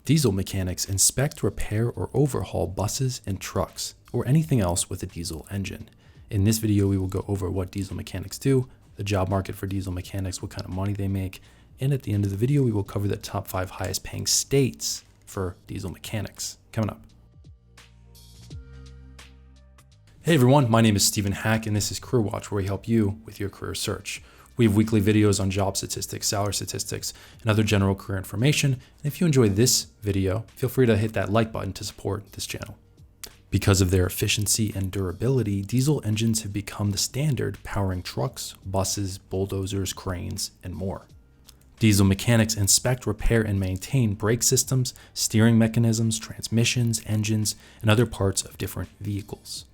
Diesel mechanics inspect, repair, or overhaul buses and trucks, or anything else with a diesel engine. In this video, we will go over what diesel mechanics do, the job market for diesel mechanics, what kind of money they make, and at the end of the video, we will cover the top 5 highest paying states for diesel mechanics. Coming up. Hey everyone, my name is Stephen Hack, and this is CareerWatch, where we help you with your career search. We have weekly videos on job statistics, salary statistics, and other general career information. And if you enjoy this video, feel free to hit that like button to support this channel. Because of their efficiency and durability, diesel engines have become the standard, powering trucks, buses, bulldozers, cranes, and more. Diesel mechanics inspect, repair, and maintain brake systems, steering mechanisms, transmissions, engines, and other parts of different vehicles.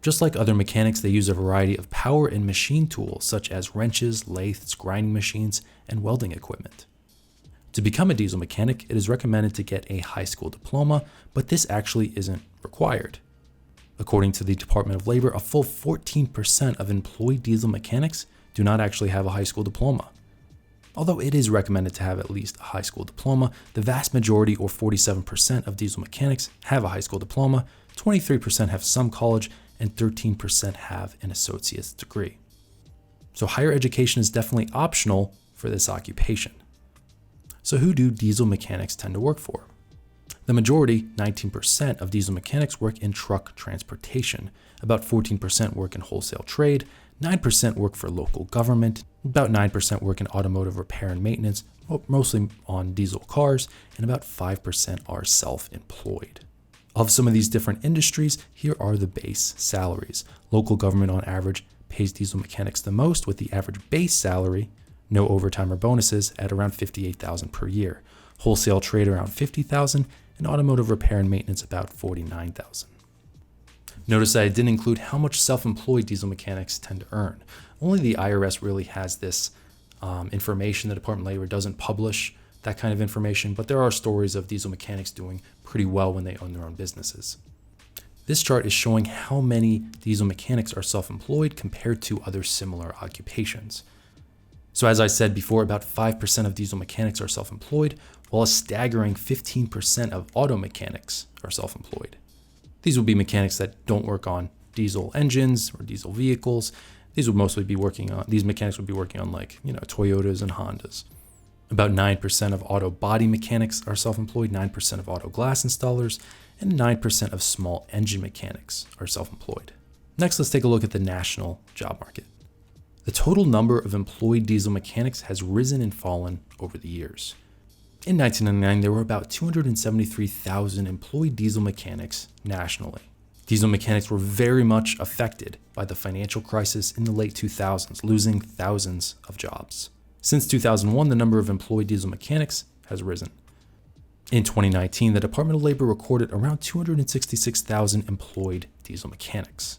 Just like other mechanics, they use a variety of power and machine tools such as wrenches, lathes, grinding machines, and welding equipment. To become a diesel mechanic, it is recommended to get a high school diploma, but this actually isn't required. According to the Department of Labor, a full 14% of employed diesel mechanics do not actually have a high school diploma. Although it is recommended to have at least a high school diploma, the vast majority, or 47% of diesel mechanics, have a high school diploma, 23% have some college, and 13% have an associate's degree. So higher education is definitely optional for this occupation. So who do diesel mechanics tend to work for? The majority, 19% of diesel mechanics, work in truck transportation. About 14% work in wholesale trade, 9% work for local government, about 9% work in automotive repair and maintenance, mostly on diesel cars, and about 5% are self-employed. Of some of these different industries, here are the base salaries. Local government on average pays diesel mechanics the most, with the average base salary, no overtime or bonuses, at around $58,000 per year. Wholesale trade around $50,000, and automotive repair and maintenance about $49,000. Notice that I didn't include how much self-employed diesel mechanics tend to earn. Only the IRS really has this information. The Department of Labor doesn't publish that kind of information, but there are stories of diesel mechanics doing pretty well when they own their own businesses. This chart is showing how many diesel mechanics are self-employed compared to other similar occupations. So as I said before, about 5% of diesel mechanics are self-employed, while a staggering 15% of auto mechanics are self-employed. These would be mechanics that don't work on diesel engines or diesel vehicles. These mechanics would be working on Toyotas and Hondas. About 9% of auto body mechanics are self-employed, 9% of auto glass installers, and 9% of small engine mechanics are self-employed. Next, let's take a look at the national job market. The total number of employed diesel mechanics has risen and fallen over the years. In 1999, there were about 273,000 employed diesel mechanics nationally. Diesel mechanics were very much affected by the financial crisis in the late 2000s, losing thousands of jobs. Since 2001, the number of employed diesel mechanics has risen. In 2019, the Department of Labor recorded around 266,000 employed diesel mechanics.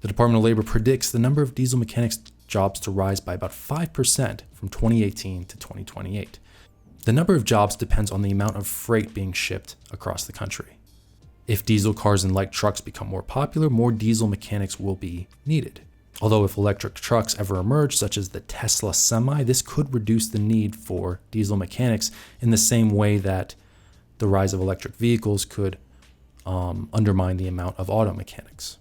The Department of Labor predicts the number of diesel mechanics jobs to rise by about 5% from 2018 to 2028. The number of jobs depends on the amount of freight being shipped across the country. If diesel cars and light trucks become more popular, more diesel mechanics will be needed. Although if electric trucks ever emerge, such as the Tesla Semi, this could reduce the need for diesel mechanics in the same way that the rise of electric vehicles could undermine the amount of auto mechanics.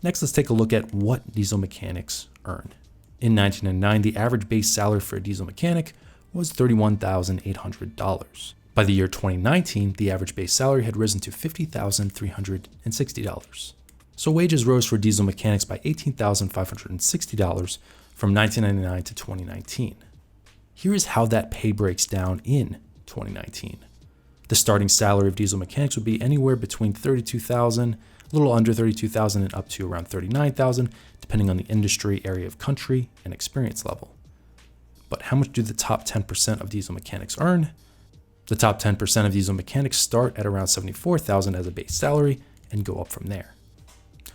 Next, let's take a look at what diesel mechanics earn. In 1999, the average base salary for a diesel mechanic was $31,800. By the year 2019, the average base salary had risen to $50,360. So wages rose for diesel mechanics by $18,560 from 1999 to 2019. Here is how that pay breaks down in 2019. The starting salary of diesel mechanics would be anywhere between $32,000, a little under $32,000, and up to around $39,000, depending on the industry, area of country, and experience level. But how much do the top 10% of diesel mechanics earn? The top 10% of diesel mechanics start at around $74,000 as a base salary and go up from there.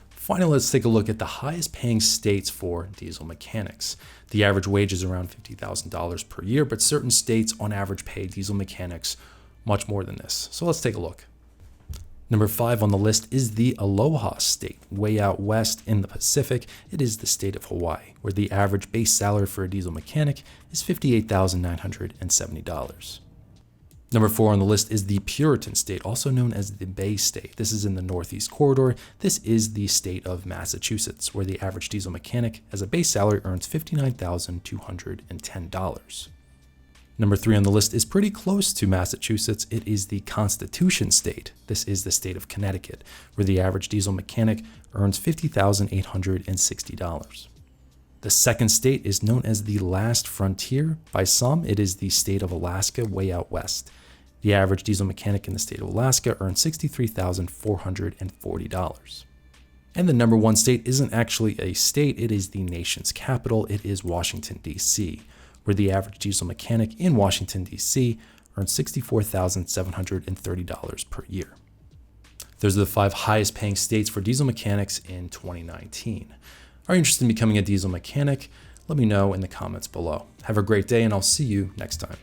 Finally, let's take a look at the highest paying states for diesel mechanics. The average wage is around $50,000 per year, but certain states on average pay diesel mechanics much more than this. So let's take a look. Number 5 on the list is the Aloha State, way out west in the Pacific. It is the state of Hawaii, where the average base salary for a diesel mechanic is $58,970. Number 4 on the list is the Puritan state, also known as the Bay State. This is in the Northeast Corridor. This is the state of Massachusetts, where the average diesel mechanic as a base salary earns $59,210. Number 3 on the list is pretty close to Massachusetts. It is the Constitution state. This is the state of Connecticut, where the average diesel mechanic earns $50,860. The second state is known as the last frontier. By some, it is the state of Alaska, way out west. The average diesel mechanic in the state of Alaska earns $63,440. And the number 1 state isn't actually a state, it is the nation's capital. It is Washington, D.C., where the average diesel mechanic in Washington, D.C. earns $64,730 per year. Those are the 5 highest paying states for diesel mechanics in 2019. Are you interested in becoming a diesel mechanic? Let me know in the comments below. Have a great day, and I'll see you next time.